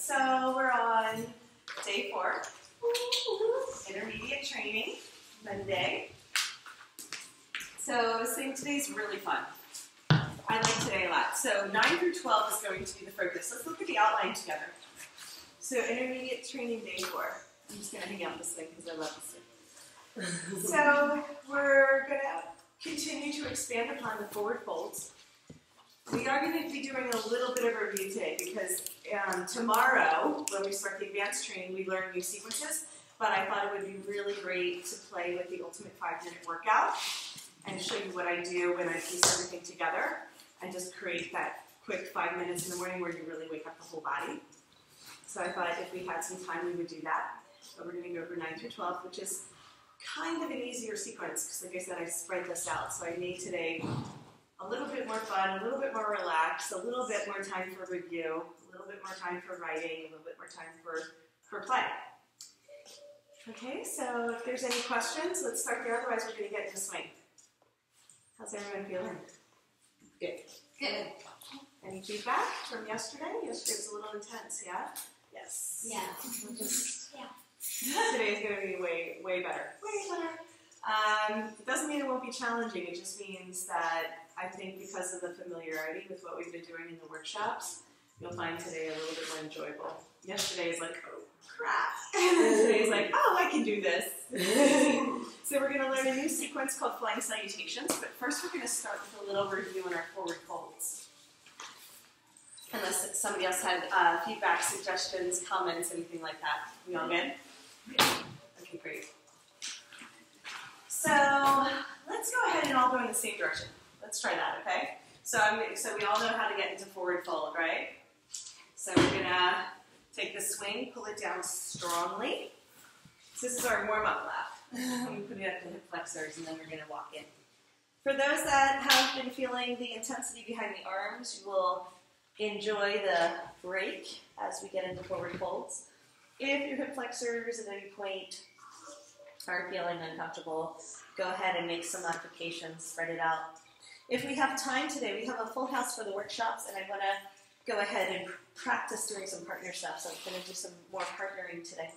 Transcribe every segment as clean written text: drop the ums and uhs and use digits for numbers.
so we're on day 4, intermediate training, Monday. So today's really fun. I like today a lot. So 9 through 12 is going to be the focus. Let's look at the outline together. So intermediate training day 4. I'm just going to hang out this thing because I love this thing. So we're going to continue to expand upon the forward folds. We are going to be doing a little bit of a review today because tomorrow, when we start the advanced training, we learn new sequences, but I thought it would be really great to play with the ultimate 5-minute workout and show you what I do when I piece everything together and just create that quick 5 minutes in the morning where you really wake up the whole body. So I thought if we had some time, we would do that. So we're going to go over 9 through 12, which is kind of an easier sequence because, like I said, I spread this out. So I made today a little bit more fun, a little bit more relaxed, a little bit more time for review, a little bit more time for writing, a little bit more time for play. Okay, so if there's any questions, let's start there. Otherwise, we're going to get into swing. How's everyone feeling? Good. Good. Any feedback from yesterday? Yesterday was a little intense, yeah? Yes. Yeah. Today is going to be way better. Way better. It doesn't mean it won't be challenging. It just means that I think because of the familiarity with what we've been doing in the workshops, you'll find today a little bit more enjoyable. Yesterday is like, oh, crap. And today is like, oh, I can do this. So we're going to learn a new sequence called flying salutations, but first we're going to start with a little review on our forward folds. Unless somebody else had feedback, suggestions, comments, anything like that. We all good? Okay, great. So let's go ahead and all go in the same direction. Let's try that, okay? So we all know how to get into forward fold, right? So we're gonna take the swing, pull it down strongly. So this is our warm-up lap. We put it up to hip flexors, and then we're gonna walk in. For those that have been feeling the intensity behind the arms, you will enjoy the break as we get into forward folds. If your hip flexors at any point are feeling uncomfortable, go ahead and make some modifications, spread it out. If we have time today, we have a full house for the workshops, and I want to go ahead and practice doing some partner stuff, so I'm going to do some more partnering today.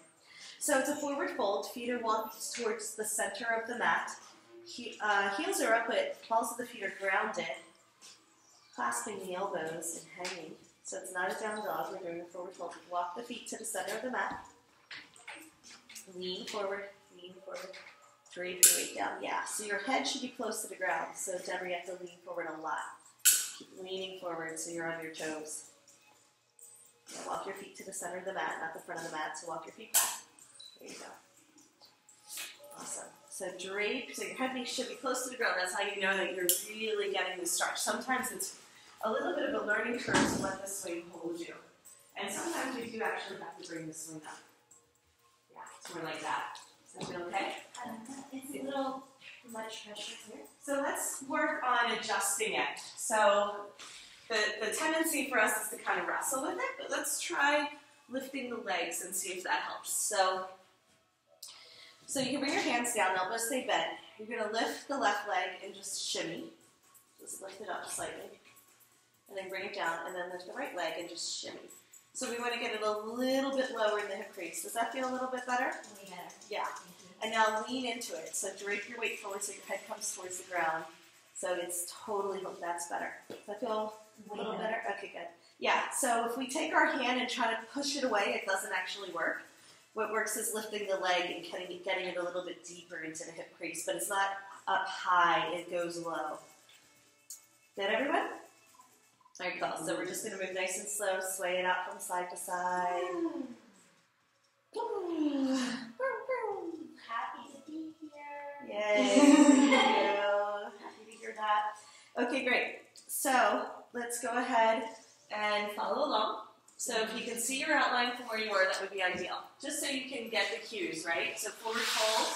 So it's a forward fold, feet are walked towards the center of the mat, heels are up, but balls of the feet are grounded, clasping the elbows and hanging. So it's not a down dog, we're doing a forward fold. Walk the feet to the center of the mat, lean forward, drape your weight down. Yeah, so your head should be close to the ground. So Deborah, you have to lean forward a lot. Keep leaning forward so you're on your toes. Now walk your feet to the center of the mat, not the front of the mat, so walk your feet back. There you go. Awesome. So drape, so your head should be close to the ground. That's how you know that you're really getting the stretch. Sometimes it's a little bit of a learning curve to let the swing hold you. And sometimes you do actually have to bring the swing up. Yeah, it's more like that. Does that feel okay? It's a little much pressure here. So let's work on adjusting it. So the tendency for us is to kind of wrestle with it, but let's try lifting the legs and see if that helps. So you can bring your hands down, elbows stay bent. You're going to lift the left leg and just shimmy. Just lift it up slightly. And then bring it down, and then lift the right leg and just shimmy. So we want to get it a little bit lower in the hip crease. Does that feel a little bit better? A little better. Yeah. And now lean into it. So drape your weight forward so your head comes towards the ground. So it's totally, that's better. Does that feel a little better? Okay, good. Yeah, so if we take our hand and try to push it away, it doesn't actually work. What works is lifting the leg and getting it a little bit deeper into the hip crease, but it's not up high, it goes low. Good, everyone? All right, cool. So we're just going to move nice and slow, sway it out from side to side. Happy to be here. Yay, thank you. Happy to hear that. Okay, great. So let's go ahead and follow along. So if you can see your outline from where you are, that would be ideal. Just so you can get the cues, right? So forward fold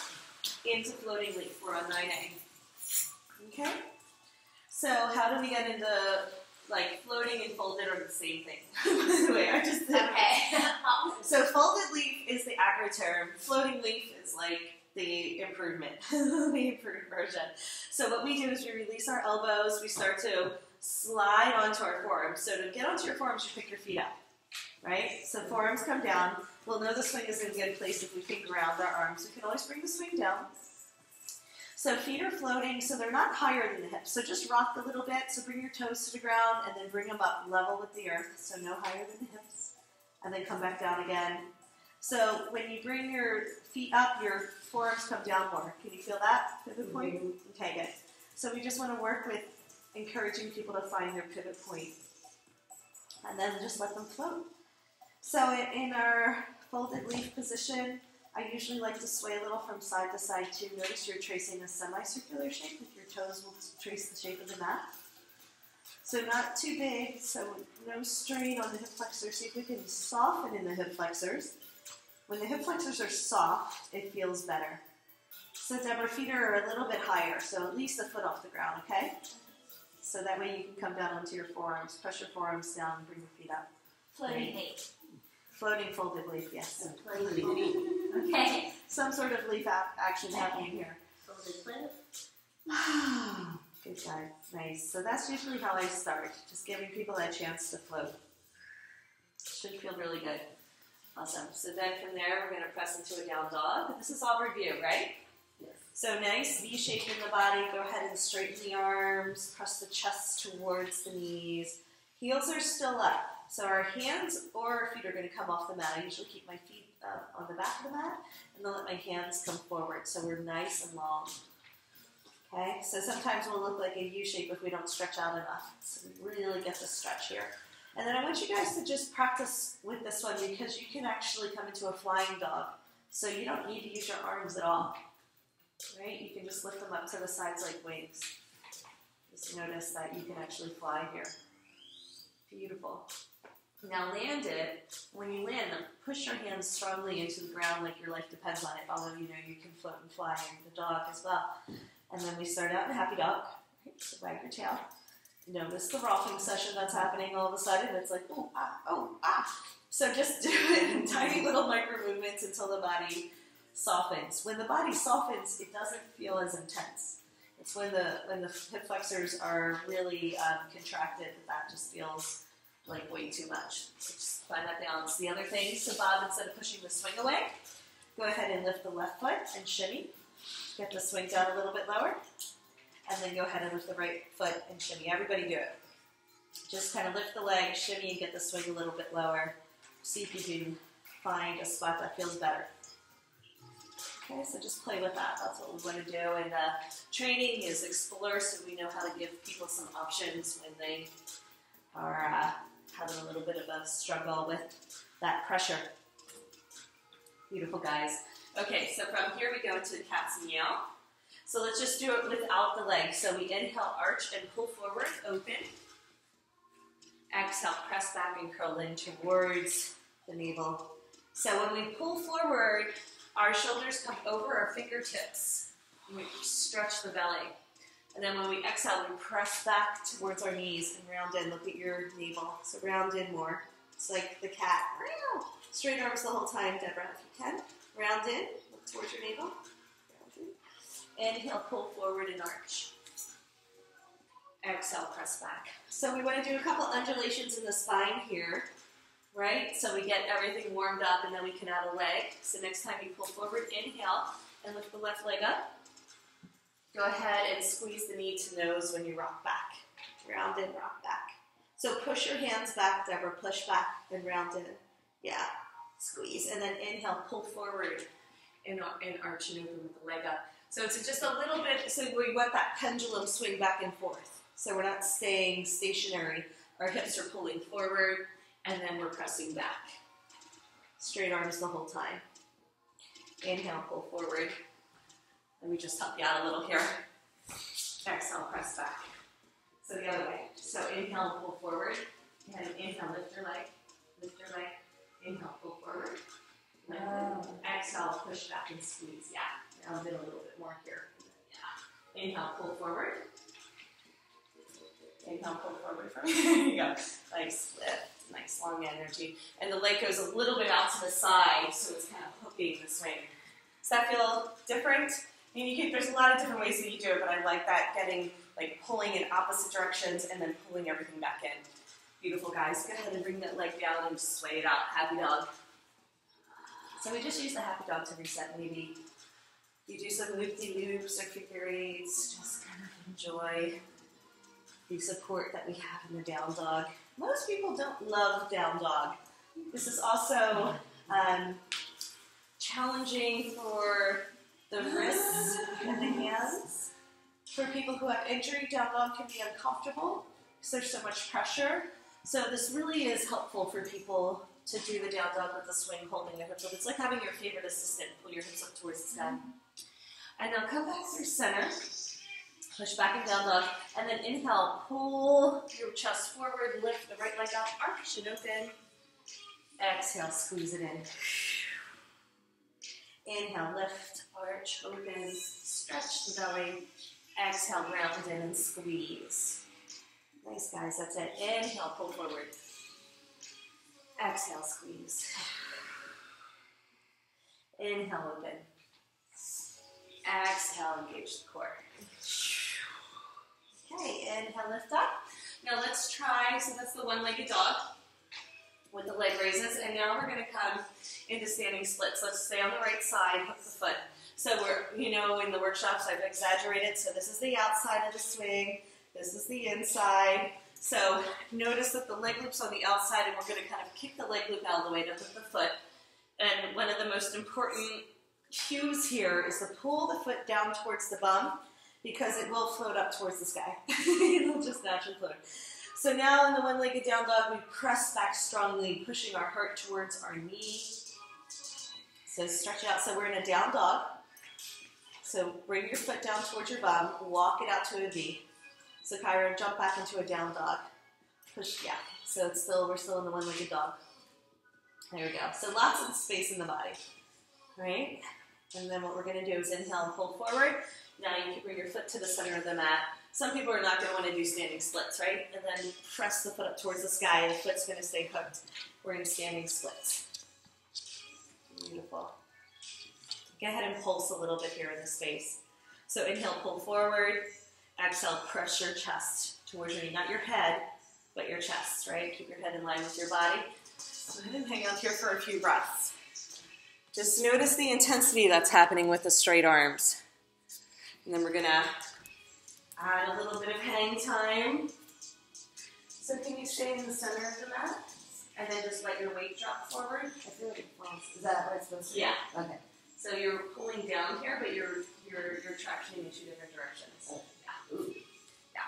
into floating leaf. We're on 9A. Okay? So how do we get into, like, floating and folded are the same thing? By the way, I just did. Okay. So folded leaf is the aggro term. Floating leaf is like the improvement, the improved version. So what we do is we release our elbows. We start to slide onto our forearms. So to get onto your forearms, you pick your feet up. right? So forearms come down. We'll know the swing is in a good place if we can ground our arms. We can always bring the swing down. So feet are floating, so they're not higher than the hips. So just rock a little bit. So bring your toes to the ground and then bring them up level with the earth. So no higher than the hips. And then come back down again. So when you bring your feet up, your forearms come down more. Can you feel that pivot point? Okay, good. So we just want to work with encouraging people to find their pivot point. And then just let them float. So in our folded leaf position, I usually like to sway a little from side to side too. Notice you're tracing a semicircular shape. If your toes will trace the shape of the mat. So not too big, so no strain on the hip flexors. See if we can soften in the hip flexors. When the hip flexors are soft, it feels better. So Deborah, feet are a little bit higher, so at least a foot off the ground, okay? So that way you can come down onto your forearms. Press your forearms down and bring your feet up. Floating leaf. Floating folded leaf, yes. Floating leaf. Okay. Some sort of leaf action happening here. Folded leaf. Good job. Nice. So that's usually how I start, just giving people a chance to float. Should feel really good. Awesome. So then from there, we're going to press into a down dog. This is all review, right? Yes. So nice V shape in the body. Go ahead and straighten the arms. Press the chest towards the knees. Heels are still up. So our hands or our feet are going to come off the mat. I usually keep my feet on the back of the mat and then let my hands come forward. So we're nice and long. Okay, so sometimes we'll look like a U shape if we don't stretch out enough. So we really get the stretch here. And then I want you guys to just practice with this one because you can actually come into a flying dog. So you don't need to use your arms at all. Right? You can just lift them up to the sides like wings. Just notice that you can actually fly here. Beautiful. Now land it. When you land them, push your hands strongly into the ground like your life depends on it. Although you know you can float and fly in the dog as well. And then we start out in a happy dog. Right, so wag your tail. Notice the rocking session that's happening all of a sudden. It's like, oh, ah, oh, ah. So just do it in tiny little micro movements until the body softens. When the body softens, it doesn't feel as intense. It's when the hip flexors are really contracted that just feels like way too much. So just find that balance. The other thing, so Bob, instead of pushing the swing away, go ahead and lift the left foot and shimmy. Get the swing down a little bit lower. And then go ahead and lift the right foot and shimmy. Everybody do it. Just kind of lift the leg, shimmy, and get the swing a little bit lower. See if you can find a spot that feels better. Okay, so just play with that. That's what we want to do. And training is explore, so we know how to give people some options when they are having a little bit of a struggle with that pressure. Beautiful, guys. Okay, so from here we go into the cat's meow. So let's just do it without the legs. So we inhale, arch, and pull forward, open. Exhale, press back and curl in towards the navel. So when we pull forward, our shoulders come over our fingertips. And we stretch the belly. And then when we exhale, we press back towards our knees and round in. Look at your navel. So round in more. It's like the cat. Straight arms the whole time, Deborah, if you can. Round in, look towards your navel. Inhale, pull forward and arch. Exhale, press back. So we want to do a couple undulations in the spine here, right? So we get everything warmed up and then we can add a leg. So next time you pull forward, inhale and lift the left leg up. Go ahead and squeeze the knee to nose when you rock back. Round in, rock back. So push your hands back, Deborah. Push back and round in. Yeah, squeeze. And then inhale, pull forward and arch and open with the leg up. So it's just a little bit, so we want that pendulum swing back and forth. So we're not staying stationary. Our hips are pulling forward, and then we're pressing back. Straight arms the whole time. Inhale, pull forward. Let me just help you out a little here. Exhale, press back. So the other way. So inhale, pull forward. And inhale, lift your leg. Lift your leg. Inhale, pull forward. Exhale, push back and squeeze. Yeah. Round in a little bit more here. Yeah. Inhale, pull forward. Inhale, pull forward from here. There you go. Nice lift. Nice long energy. And the leg goes a little bit out to the side, so it's kind of hooking the swing. Does that feel different? I mean, there's a lot of different ways that you do it, but I like that, getting, like, pulling in opposite directions and then pulling everything back in. Beautiful, guys. Go ahead and bring that leg down and sway it out. Happy dog. So we just use the happy dog to reset. Maybe you do some loop-de-loops or figure eights. Just kind of enjoy the support that we have in the down dog. Most people don't love down dog. This is also challenging for the wrists and the hands. For people who have injury, down dog can be uncomfortable because there's so much pressure. So this really is helpful for people to do the down dog with the swing, holding your hips up. It's like having your favorite assistant pull your hips up towards the sky. And now come back through center. Push back in down dog. And then inhale, pull your chest forward, lift the right leg up, arch it open. Exhale, squeeze it in. Inhale, lift, arch, open, stretch the belly. Exhale, round in and squeeze. Nice, guys, that's it. Inhale, pull forward. Exhale, squeeze. Inhale, open. Exhale, engage the core. Okay, inhale, lift up. Now let's try, so that's the one-legged dog with the leg raises, and now we're going to come into standing splits. Let's stay on the right side, hook the foot. So we're, in the workshops I've exaggerated, so this is the outside of the swing, this is the inside. So notice that the leg loop's on the outside, and we're going to kind of kick the leg loop out of the way to hook the foot. And one of the most important cues here is to pull the foot down towards the bum, because it will float up towards the sky. It'll just naturally float. So now in the one-legged down dog, we press back strongly, pushing our heart towards our knee. So stretch out. So we're in a down dog. So bring your foot down towards your bum, walk it out to a V. So Kyra, jump back into a down dog. Push, yeah. So we're still in the one-legged dog. There we go. So lots of space in the body, right? And then what we're going to do is inhale and pull forward. Now you can bring your foot to the center of the mat. Some people are not going to want to do standing splits, right? And then press the foot up towards the sky, and the foot's going to stay hooked. We're in standing splits. Beautiful. Go ahead and pulse a little bit here in the space. So inhale, pull forward. Exhale, press your chest towards your knee. Not your head, but your chest, right? Keep your head in line with your body. So go ahead and hang out here for a few breaths. Just notice the intensity that's happening with the straight arms. And then we're going to add a little bit of hang time. So can you stay in the center of the mat? And then just let your weight drop forward? I feel like it falls. Is that what it's supposed to be? Yeah. Okay. So you're pulling down here, but you're tractioning in two different directions. Oh. Yeah. Ooh. Yeah.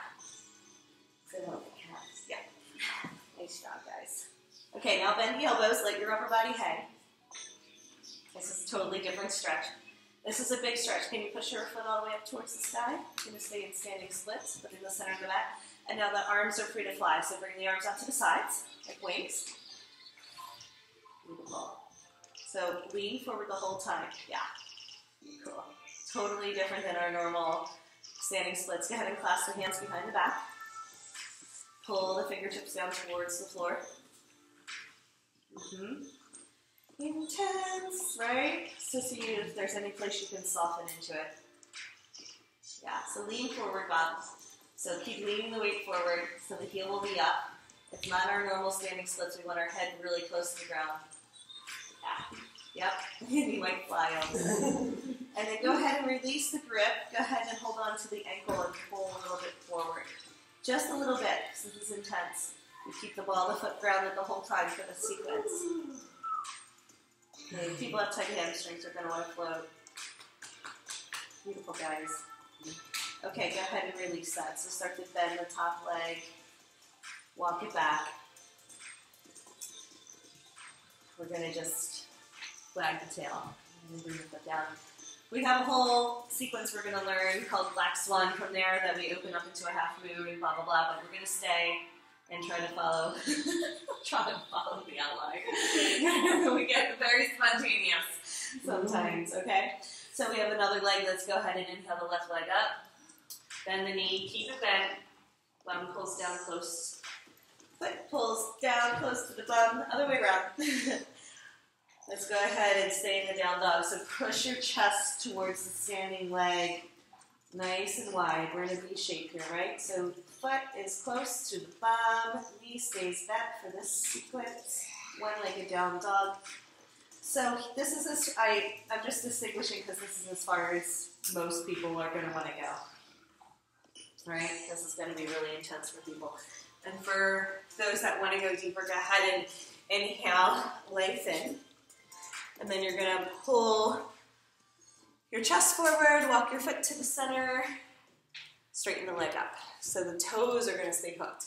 So don't get calves. Yeah. Nice job, guys. Okay, now bend the elbows, let your upper body hang. This is a totally different stretch. This is a big stretch. Can you push your foot all the way up towards the sky? You're going to stay in standing splits, put it in the center of the mat. And now the arms are free to fly. So bring the arms out to the sides, like wings. Beautiful. So lean forward the whole time. Yeah. Cool. Totally different than our normal standing splits. Go ahead and clasp the hands behind the back. Pull the fingertips down towards the floor. Intense, right? So see if there's any place you can soften into it. Yeah, so lean forward, Bob. So keep leaning the weight forward so the heel will be up. It's not our normal standing splits. We want our head really close to the ground. Yeah, yep. You might fly on this. And then go ahead and release the grip. Go ahead and hold on to the ankle and pull a little bit forward. Just a little bit, because this is intense. You keep the ball of the foot grounded the whole time for the sequence. Okay, if people have tight hamstrings, they're going to want to float. Beautiful, guys. Okay, go ahead and release that. So start to bend the top leg. Walk it back. We're going to just wag the tail and bring the foot down. We have a whole sequence we're going to learn called Black Swan from there that we open up into a half moon and blah, blah, blah. But we're going to stay and try to follow the outline. We get very spontaneous sometimes, okay? So we have another leg. Let's go ahead and inhale the left leg up. Bend the knee, keep it bent. Bum pulls down close. Foot pulls down close to the bum. Other way around. Let's go ahead and stay in the down dog. So push your chest towards the standing leg. Nice and wide. We're in a V shape here, right? So foot is close to the bum, knee stays bent for this sequence, one-legged down dog. So this is, I'm just distinguishing because this is as far as most people are going to want to go. Right? This is going to be really intense for people. And for those that want to go deeper, go ahead and inhale, lengthen. And then you're going to pull your chest forward, walk your foot to the center, straighten the leg up. So the toes are going to stay hooked.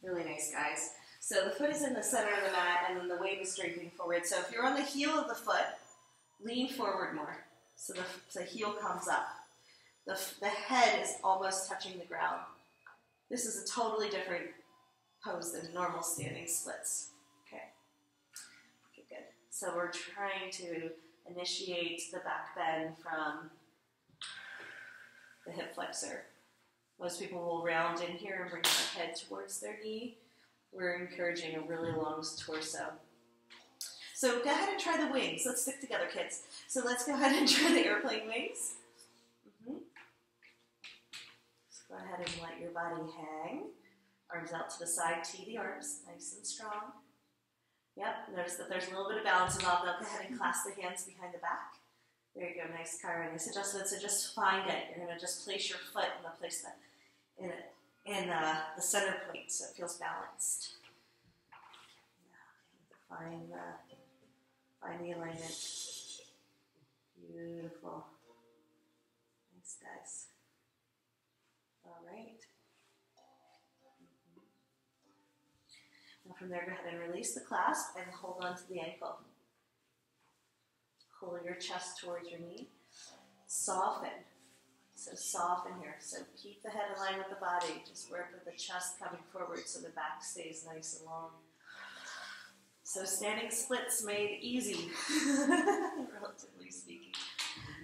Really nice, guys. So the foot is in the center of the mat, and then the weight is draping forward. So if you're on the heel of the foot, lean forward more. So the heel comes up. The head is almost touching the ground. This is a totally different pose than normal standing splits. Okay. Okay, good. So we're trying to initiate the back bend from the hip flexor. Most people will round in here and bring their head towards their knee. We're encouraging a really long torso. So go ahead and try the wings. Let's stick together, kids. So let's go ahead and try the airplane wings. Go ahead and let your body hang. Arms out to the side, tee the arms, nice and strong. Yep, notice that there's a little bit of balance involved. Now go ahead and clasp the hands behind the back. There you go, nice Kyra, nice adjustment. So just find it. You're going to just place your foot in the place that in the center point so it feels balanced. Yeah, find the alignment. Beautiful. Nice, guys. All right. Now from there, go ahead and release the clasp and hold on to the ankle. Pull your chest towards your knee. Soften. So soften here. So keep the head in line with the body. Just work with the chest coming forward so the back stays nice and long. So standing splits made easy, relatively speaking.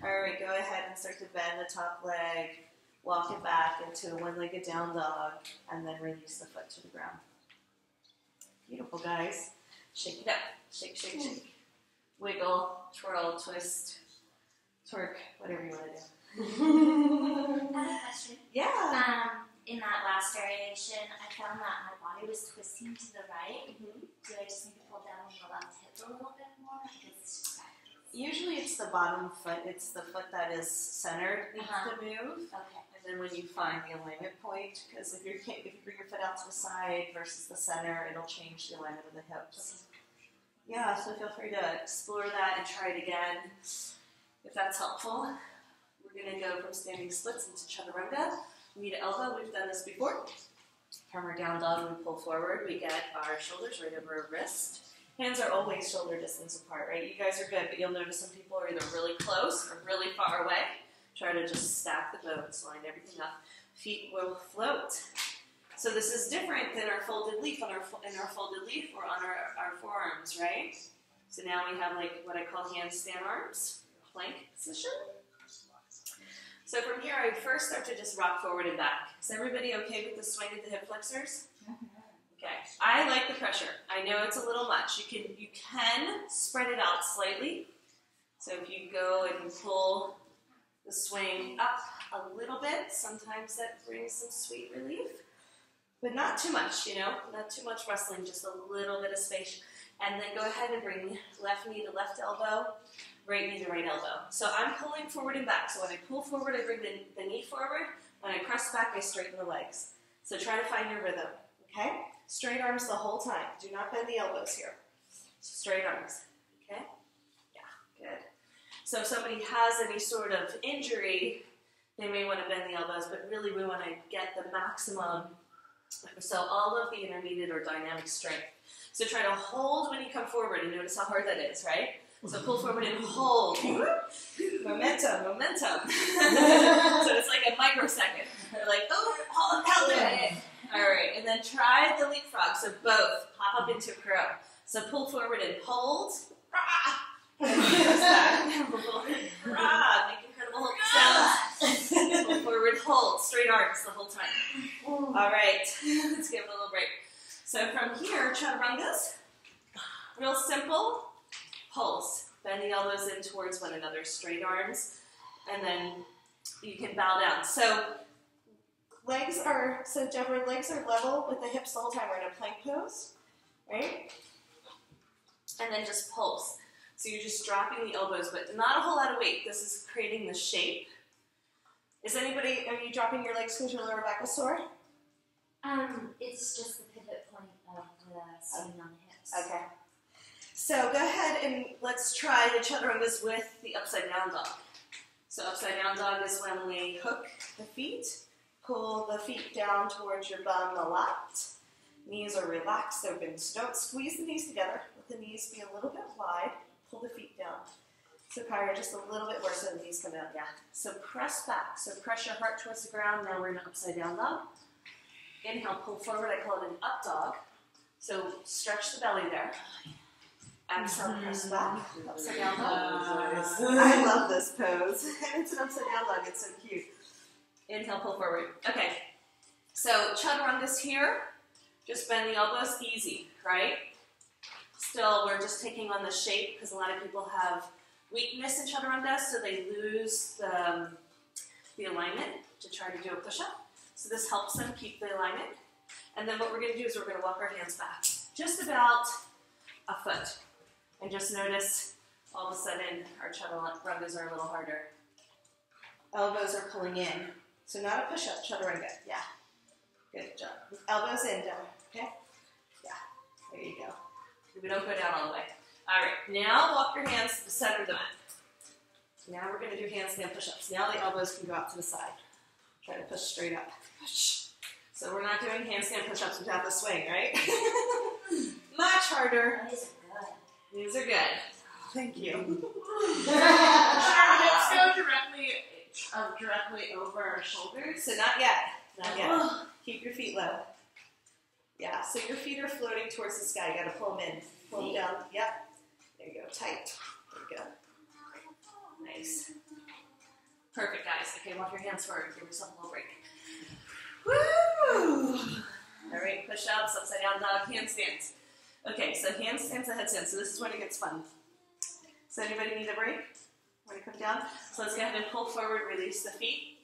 All right, go ahead and start to bend the top leg. Walk it back into a one-legged down dog, and then release the foot to the ground. Beautiful, guys. Shake it up. Shake, shake, shake. Wiggle, twirl, twist, twerk, whatever you want to do. I have a question. Yeah. In that last variation, I found that my body was twisting to the right. Do I just need to pull down the left hip a little bit more? Usually it's the bottom foot. It's the foot that is centered needs to move. Okay. And then when you find the alignment point, because if you bring your foot out to the side versus the center, it'll change the alignment of the hips. Yeah, so feel free to explore that and try it again if that's helpful. We're going to go from standing splits into chaturanga. Knee to elbow, we've done this before. From our down dog, we pull forward. We get our shoulders right over our wrist. Hands are always shoulder distance apart, right? You guys are good, but you'll notice some people are either really close or really far away. Try to just stack the bones, line everything up. Feet will float. So this is different than our folded leaf. In our folded leaf, we're on our forearms, right? So now we have like what I call handstand arms, plank position. So from here, I first start to just rock forward and back. Is everybody okay with the swing at the hip flexors? Okay. I like the pressure. I know it's a little much. You can spread it out slightly. So if you go and pull the swing up a little bit, sometimes that brings some sweet relief. But not too much, not too much wrestling, just a little bit of space. And then go ahead and bring left knee to left elbow, right knee to right elbow. So I'm pulling forward and back. So when I pull forward, I bring the knee forward. When I press back, I straighten the legs. So try to find your rhythm, okay? Straight arms the whole time. Do not bend the elbows here. Straight arms, okay? Yeah, good. So if somebody has any sort of injury, they may want to bend the elbows, but really we want to get the maximum, so all of the intermediate or dynamic strength. So try to hold when you come forward, and notice how hard that is, right? So pull forward and hold. Momentum, momentum. So it's like a microsecond. You're like, oh, held it. All right, and then try the leapfrog. So both hop up into crow. So pull forward and hold. And press back. Pull forward, make incredible hold sounds. Pull forward, hold. Straight arms the whole time. All right, let's give it a little break. So from here, chaturangas. Real simple. Pulse. Bend the elbows in towards one another. Straight arms. And then you can bow down. So legs are, so Deborah, legs are level with the hips the whole time. We're in a plank pose, right? And then just pulse. So you're just dropping the elbows, but not a whole lot of weight. This is creating the shape. Are you dropping your legs because your lower back is sore? It's just the pivot point of the swing on the hips. Okay. So go ahead and let's try the chaturangas with the upside down dog. So upside down dog is when we hook the feet, pull the feet down towards your bum a lot. Knees are relaxed, open. So don't squeeze the knees together. Let the knees be a little bit wide. Pull the feet down. So Kyra, just a little bit more so the knees come down. Yeah. So press back. So press your heart towards the ground. Now we're in an upside down dog. Inhale, pull forward. I call it an up dog. So stretch the belly there. Exhale, press back. Upside down dog. I love this pose. And it's an upside down dog. It's so cute. Inhale, pull forward. Okay. So chaturangas here. Just bend the elbows. Easy, right? Still, we're just taking on the shape because a lot of people have weakness in chaturanga, so they lose the alignment to try to do a push-up. So this helps them keep the alignment. And then what we're going to do is we're going to walk our hands back just about a foot. And just notice all of a sudden our chaturangas are a little harder. Elbows are pulling in. So not a push-up, chaturanga. Yeah. Good job. Elbows in, down. Okay? Yeah. There you go. We don't go down all the way. All right. Now walk your hands to the center of the mat. Now we're going to do handstand push-ups. Now the elbows can go out to the side. Try to push straight up. Push. So we're not doing handstand push-ups without the swing, right? Much harder. These are good. Thank you. Should our hips go directly over our shoulders? So not yet. Not yet. Keep your feet low. Yeah, so your feet are floating towards the sky. You got to pull them in. Pull them down. Yep. There you go. Tight. There you go. Nice. Perfect, guys. Okay, walk your hands forward. Give yourself a little break. Woo! All right, push-ups, upside down dog, handstands. Okay, so handstands to headstands. So this is when it gets fun. So anybody need a break? Want to come down? So let's go ahead and pull forward, release the feet.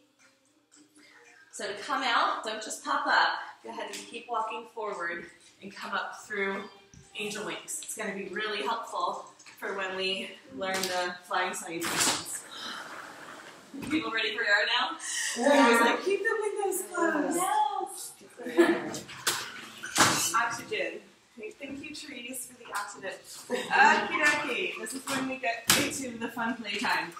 So to come out, don't just pop up. Go ahead and keep walking forward and come up through angel wings. It's going to be really helpful for when we learn the flying salutations. People ready for yours now? I was like, keep the windows closed. Yes. Oxygen. Thank you, trees, for the oxygen. Okie dokie. This is when we get into the fun playtime.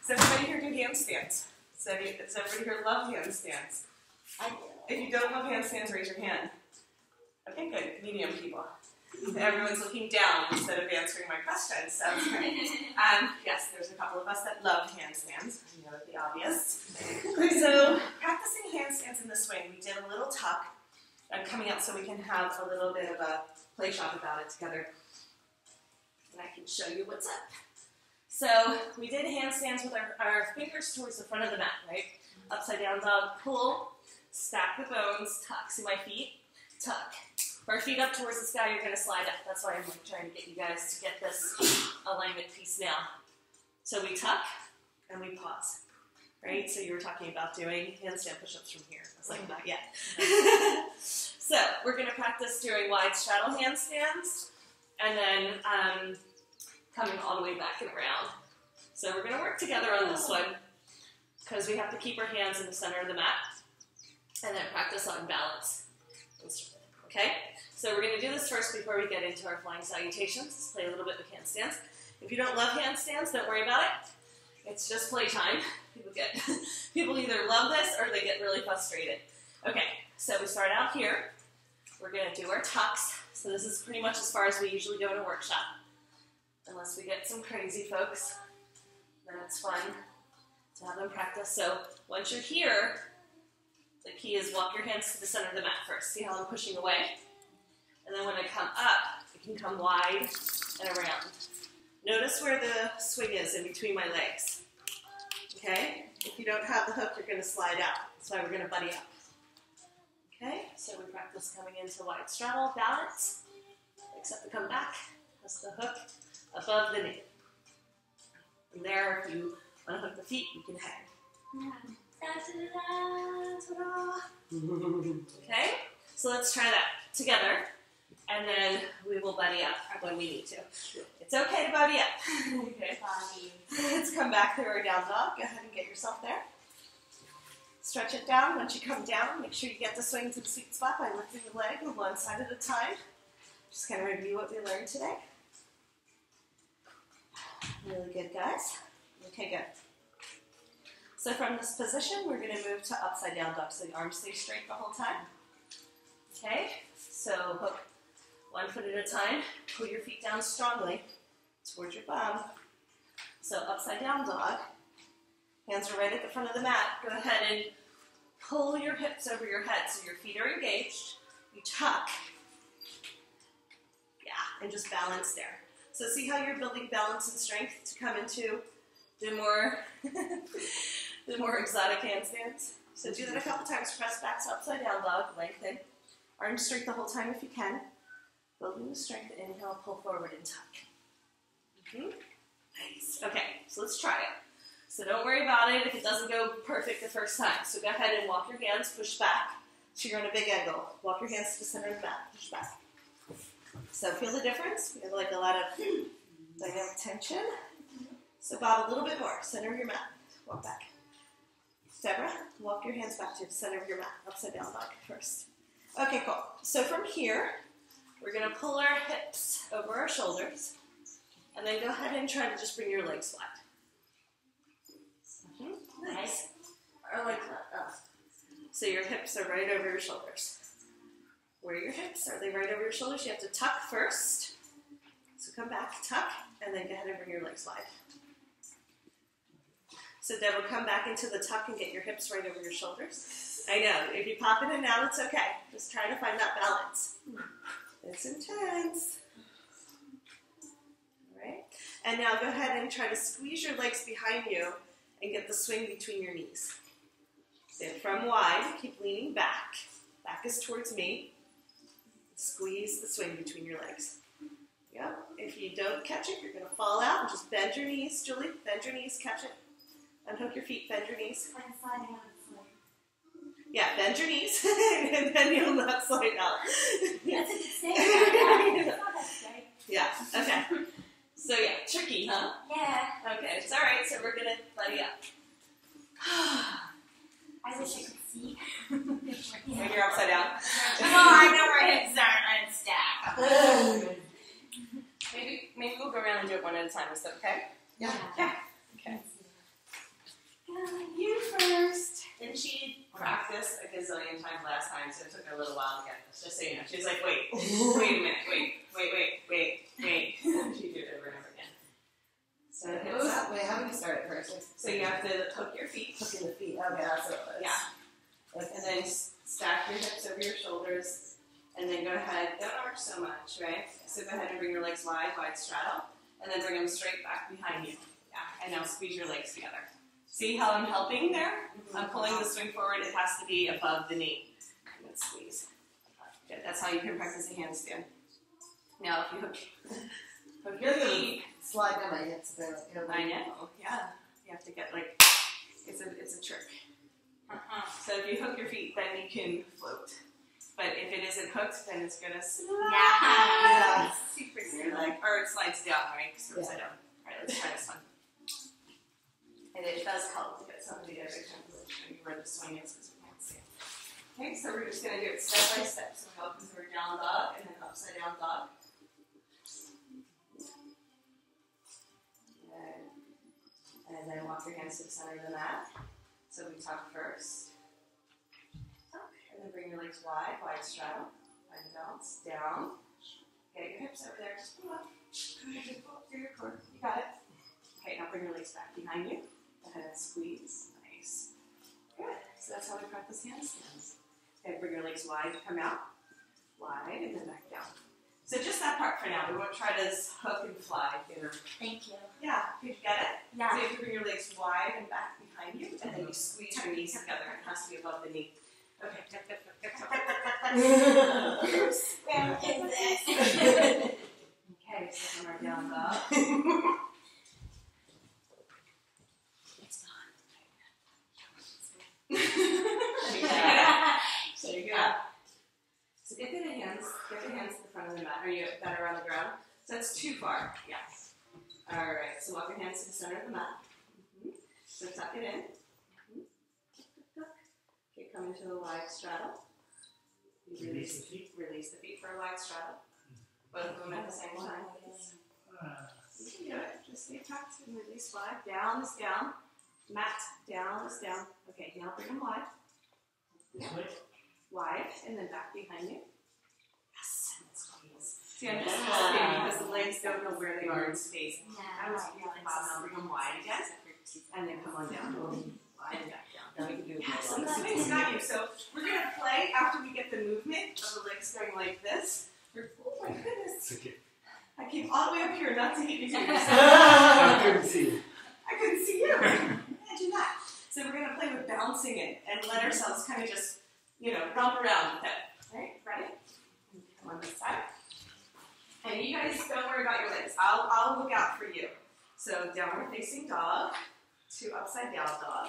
Does everybody here do handstands? Does everybody here love handstands? If you don't love handstands, raise your hand. Okay, good. Medium people. Everyone's looking down instead of answering my questions. Sounds great. Yes, there's a couple of us that love handstands. I know the obvious. So, practicing handstands in the swing, we did a little tuck. I'm coming out so we can have a little bit of a play shop about it together. And I can show you what's up. So, we did handstands with our fingers towards the front of the mat, right? Upside down dog, pull, stack the bones, tuck. See my feet? Tuck. Our feet up towards the sky, you're going to slide up. That's why I'm trying to get you guys to get this alignment piece now. So we tuck and we pause, right? So you were talking about doing handstand push-ups from here. I was like, not yet. So we're going to practice doing wide straddle handstands and then coming all the way back and around. So we're going to work together on this one because we have to keep our hands in the center of the mat and then practice on balance. Okay? So we're going to do this first before we get into our flying salutations. Let's play a little bit with handstands. If you don't love handstands, don't worry about it. It's just playtime. People either love this or they get really frustrated. Okay, so we start out here. We're going to do our tucks. So this is pretty much as far as we usually go in a workshop. Unless we get some crazy folks, then it's fun to have them practice. So once you're here, the key is walk your hands to the center of the mat first. See how I'm pushing away? And then when I come up, it can come wide and around. Notice where the swing is in between my legs. Okay? If you don't have the hook, you're going to slide out. That's why we're going to buddy up. Okay? So we practice coming into wide straddle, balance, except to come back. That's the hook above the knee. And there, if you want to hook the feet, you can hang. Ta-da! Okay, so let's try that together, and then we will buddy up when we need to. It's okay to buddy up. Okay. Let's come back to our down dog. Go ahead and get yourself there. Stretch it down. Once you come down, make sure you get the swing to the sweet spot by lifting the leg one side at a time. Just kind of review what we learned today. Really good, guys. Okay, good. So from this position, we're going to move to upside down dog. So the arms stay straight the whole time. Okay, so hook one foot at a time. Pull your feet down strongly towards your bum. So upside down dog. Hands are right at the front of the mat. Go ahead and pull your hips over your head so your feet are engaged. You tuck. Yeah, and just balance there. So see how you're building balance and strength to come into the more exotic handstands? So do that a couple times. Press back to upside down dog. Lengthen. Arms straight the whole time if you can. Building the strength. Inhale, pull forward and tuck. Nice. Okay, so let's try it. So don't worry about it if it doesn't go perfect the first time. So go ahead and walk your hands, push back. So you're on a big angle. Walk your hands to the center of the mat, push back. So feel the difference? We have like a lot of dynamic tension. So bob a little bit more, center of your mat. Walk back. Deborah, walk your hands back to the center of your mat. Upside down dog first. Okay, cool. So from here, we're going to pull our hips over our shoulders. And then go ahead and try to just bring your legs flat. Nice. Or like that. So your hips are right over your shoulders. Where are your hips? Are they right over your shoulders? You have to tuck first. So come back, tuck, and then go ahead and bring your legs wide. So Deborah, come back into the tuck and get your hips right over your shoulders. I know, if you pop in and out, it's okay. Just try to find that balance. It's intense. All right. And now go ahead and try to squeeze your legs behind you and get the swing between your knees. Then from wide, keep leaning back. Back is towards me. Squeeze the swing between your legs. Yep. If you don't catch it, you're going to fall out. And just bend your knees, Julie. Bend your knees, catch it. Unhook your feet, bend your knees. Yeah, bend your knees, and then you'll not slide out. That's a good saying. Yeah, okay. So yeah, tricky, huh? Yeah. Okay, it's all right. So we're going to buddy up. I wish I could see. When you're upside down. Oh, I know where hips are unstacked. Maybe we'll go around and do it one at a time. Is that okay? Yeah. Okay. You first. And she practiced a gazillion times last time, so it took her a little while to get this. Just so you know. She was like, wait a minute, wait. She did it over and over again. So hips up. Wait, how do we start it first? So you have to hook your feet. Hooking the feet. Okay, that's what it was. Yeah. And then stack your hips over your shoulders. And then go ahead. Don't arch so much, right? So go ahead and bring your legs wide straddle. And then bring them straight back behind you. Yeah. And now squeeze your legs together. See how I'm helping there? I'm pulling the swing forward. It has to be above the knee. And then squeeze. Good. That's how you can practice a handstand. Now, if you hook your feet. Slide down my hips. I know. Yeah. You have to get like, it's a trick. So if you hook your feet, then you can float. But if it isn't hooked, then it's gonna slide. Yeah. Super weird. Or it slides down, right? Because it's upside down. All right, let's try this one. And it does help to get some of the other position where the swing is because we can't see it. Okay, so we're just going to do it step by step. So we go through down dog and then upside down dog. And then walk your hands to the center of the mat. So we tuck first. Tuck. And then bring your legs wide straddle. Wide balance. Down. Get your hips over there. Just pull up. Just pull up through your core. You got it. Okay, now bring your legs back behind you. Go ahead and squeeze. Nice. Good. So that's how we practice handstands. Okay, bring your legs wide, come out. Wide, and then back down. So just that part for now. We won't try to hook and fly. Thank you. Yeah, did you get it? Yeah. So you have to bring your legs wide and back behind you, and then you squeeze your knees together. It has to be above the knee. Okay. Where is this? Okay, so come right down dog. It's gone. better on the ground. So that's too far. Yes. All right. So walk your hands to the center of the mat. So tuck it in. Okay, come into the wide straddle. You release the feet for a wide straddle. Both of them at the same time. You can do it. Just stay tucked and release wide. Down is down. Mat, down is down. Okay, now bring them wide. Yeah. Wide, and then back behind you. Yes, and squeeze. See, I'm just hesitating because the legs don't know where they are in space. I was really hot. Now bring them wide again. And then come on down. Wide and back down. Now we can do it. Yes, and the swing's got you. So we're going to play after we get the movement of the legs going like this. Oh my goodness. Okay. I came all the way up here not to hit you. I couldn't see. I couldn't see you. Imagine that. So we're going to play with bouncing it and let ourselves kind of just, romp around with it. All right, ready? Come on this side. And you guys don't worry about your legs. I'll look out for you. So downward facing dog to upside down dog.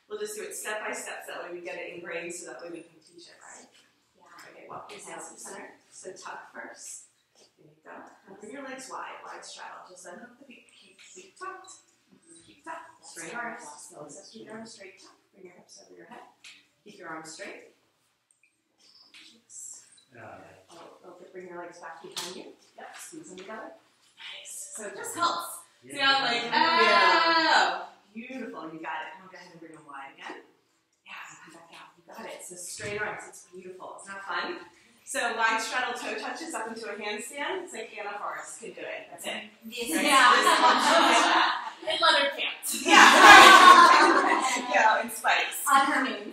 We'll just do it step by step so that way we get it ingrained so that way we can teach it, right? Yeah. Okay, walk your hands to the center. So tuck first. There you go. And bring your legs wide straddle. Just unhook the feet. Keep feet tucked. Keep tucked. Straight arms. Keep your arms straight. Tuck. Bring your hips over your head. Keep your arms straight. Bring your legs back behind you. Yep, squeeze them together. Nice. So it just helps. See, I'm like, oh, beautiful. You got it. Now go ahead and bring them wide again. Yeah, come back out. You got it. So straight arms. It's beautiful. Isn't that fun? So wide straddle toe touches up into a handstand. It's like Anna Forrest can do it. That's it. In leather pants. Yeah. Yeah, in spikes. On her moon.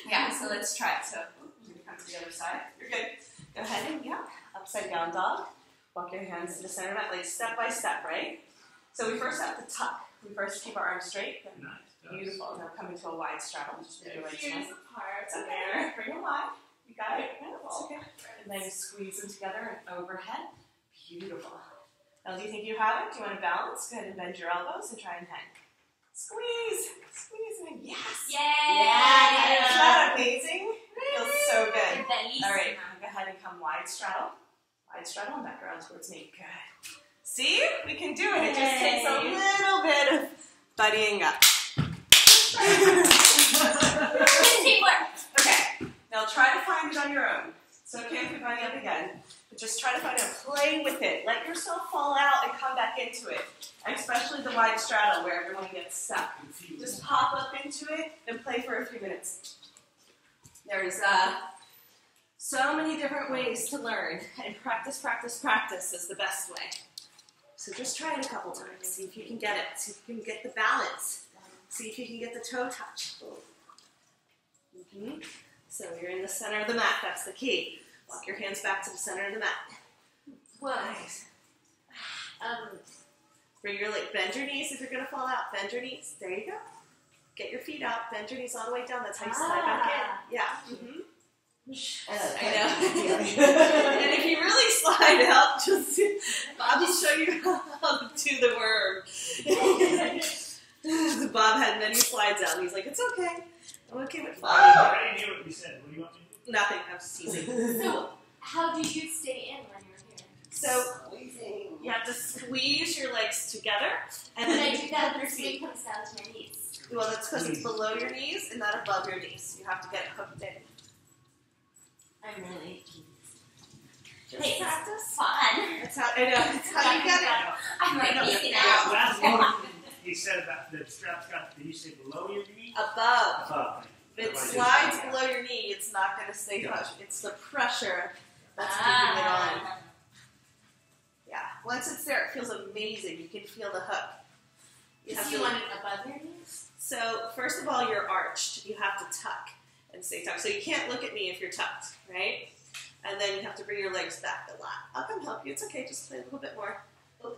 Yeah, so let's try it. So we're going to come to the other side. You're good. Go ahead and, upside down dog. Walk your hands to the center of that leg, step by step, right? So we first have to tuck. We first keep our arms straight. Nice. Beautiful. Now come into a wide straddle. Just bring your legs Here's wide. the part. It's okay. Bring them wide. You got it. It's okay. And then squeeze them together and overhead. Beautiful. Now, do you think you have it? Do you want to balance? Go ahead and bend your elbows and try and hang. Squeeze. Squeeze. And yes. Yay! Yeah. Isn't that amazing? Feels so good. Belly. All right. Now go ahead and come wide straddle. Wide straddle and back around towards me. Good. See? We can do it. It just takes a little bit of buddying up. Teamwork. Okay. Now try to find it on your own. It's okay if we buddy up again. But just try to find it. Play with it. Let yourself fall out and come back into it. And especially the wide straddle where everyone gets stuck. Just pop up into it and play for a few minutes. There's so many different ways to learn. And practice, practice, practice is the best way. So just try it a couple times. See if you can get it. See if you can get the balance. See if you can get the toe touch. So you're in the center of the mat. That's the key. Walk your hands back to the center of the mat. Nice. Bring your leg. Bend your knees if you're going to fall out. Bend your knees. There you go. Get your feet out. Bend your knees all the way down. That's how you slide back in. Yeah. I know. And if you really slide out, just Bob will show you how to do the worm. Bob had many slides out, and he's like, "It's okay. I'm okay with falling." I already knew what you said. What do you want me to do? Nothing. I'm just teasing. So, how do you stay in when you're here? So you have to squeeze your legs together, and then I do that, your the feet. swing comes down to my knees. Well, that's because it's below your knees and not above your knees. You have to get it hooked in. I'm really Just practice. fun. That's how. I know. It's how you get it. I'm like peeking That out. last one, he said about the strap's got, did you say below your knee? Above. Above. If it slides below your knee, it's not going to stay touched. It's the pressure that's keeping it on. Yeah. Once it's there, it feels amazing. You can feel the hook. You have So you to. want it above your knees? So first of all, you're arched. You have to tuck and stay tucked. So you can't look at me if you're tucked, right? And then you have to bring your legs back a lot. I'll come help you. It's okay. Just play a little bit more.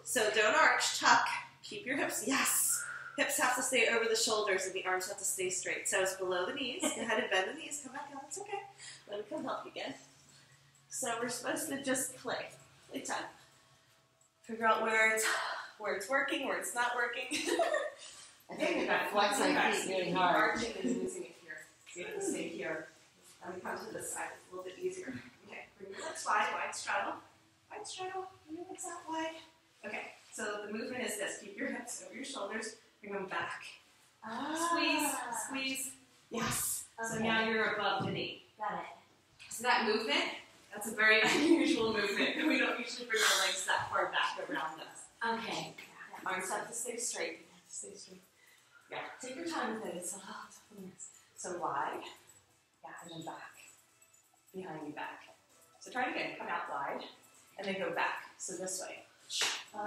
So don't arch. Tuck. Keep your hips. Yes. Hips have to stay over the shoulders and the arms have to stay straight. So it's below the knees. Go ahead and bend the knees. Come back out. It's okay. Let me come help you again. So we're supposed to just play. Play time. Figure out where it's working, where it's not working. I think if I flex my feet really hard. Arching and losing it here. So you have to stay here. Let me come to this side. It's a little bit easier. Okay. Bring your legs wide, wide straddle. Wide straddle, bring your legs out wide. Okay, so the movement is this. Keep your hips over your shoulders, bring them back. Squeeze, squeeze. Yes. So Okay. now you're above the knee. Got it. So that movement, that's a very unusual movement. We don't usually bring our legs that far back around us. Okay. Arms have to stay straight. You have to stay straight. Yeah, take your time with it. It's a lot of minutes. So wide. Yeah, and then back. Behind you, back. So try it again. Come out wide. And then go back. So this way.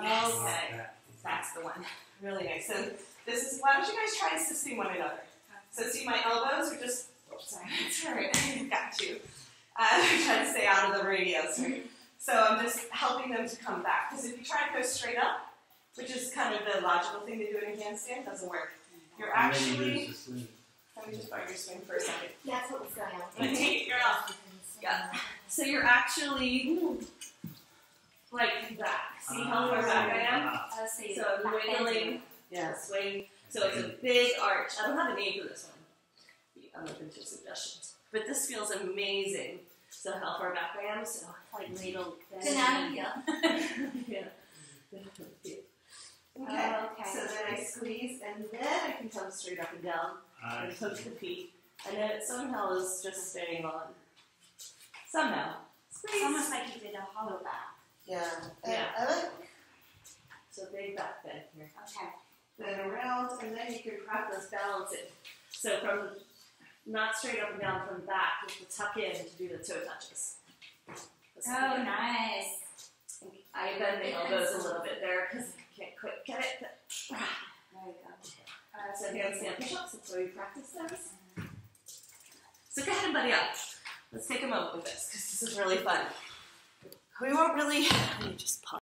Yes. Okay. That's the one. Really nice. So this is, why don't you guys try assisting one another? So see my elbows are just, oops, sorry, sorry, I got you. I'm trying to stay out of the radio, sorry. So I'm just helping them to come back. Because if you try to go straight up, which is kind of the logical thing to do in a handstand, doesn't work. You're actually, let me just borrow your swing for a second. That's what was going on. I'm gonna take your off. Yeah. So you're actually like that. See how far back I am? So I'm wiggling. Yeah, swing. So it's a big arch. I don't have a name for this one. I'm open to suggestions. But this feels amazing. So how far back I am? So like ladle. Banana peel. Yeah. Okay. Okay. So then I squeeze and then I can come straight up and down and poke the feet. And then it somehow is just staying on. Somehow. Squeeze. It's almost like you did a hollow back. Yeah. Yeah. I like. So big back bend here. Okay. Then around, and then you can practice balancing. So from not straight up and down from the back, you have to tuck in to do the toe touches. Oh, nice. I bend the elbows a little bit there because I can't quite get it. There you go. So handstand push-ups, that's where we practice those. So go ahead and buddy up. Let's take a moment with this because this is really fun. We won't really, let me just pause.